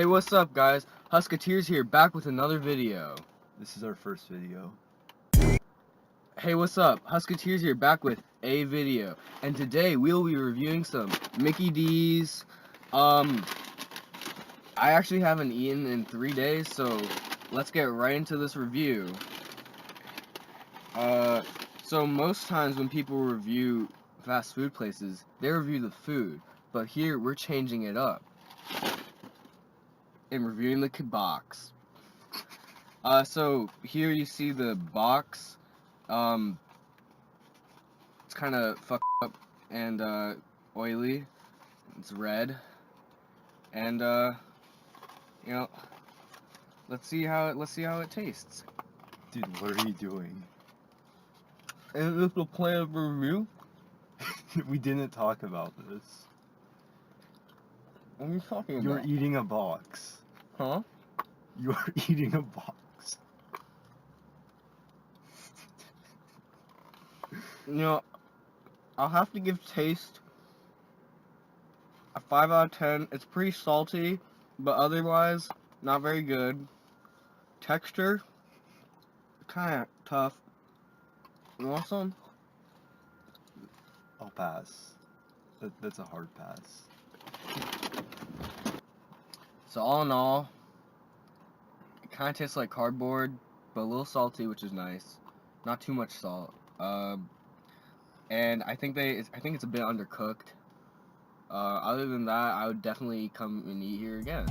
Hey, what's up, guys? Husketeers here, back with another video. This is our first video. Hey, what's up? Husketeers here, back with a video. And today, we'll be reviewing some Mickey D's. I actually haven't eaten in 3 days, so let's get right into this review. So most times when people review fast food places, they review the food. But here, we're changing it up and reviewing the box. So here you see the box. It's kind of fucked up and oily. It's red, and you know, let's see how it tastes. Dude, what are you doing? Is this the plan of review? We didn't talk about this. What are you talking about? You're eating a box. Huh? You're eating a box. You know, I'll have to give taste a 5 out of 10. It's pretty salty, but otherwise, not very good. Texture, kind of tough. You want some? I'll pass. That's a hard pass. So all in all, it kind of tastes like cardboard, but a little salty, which is nice. Not too much salt. And I think it's a bit undercooked. Other than that, I would definitely come and eat here again.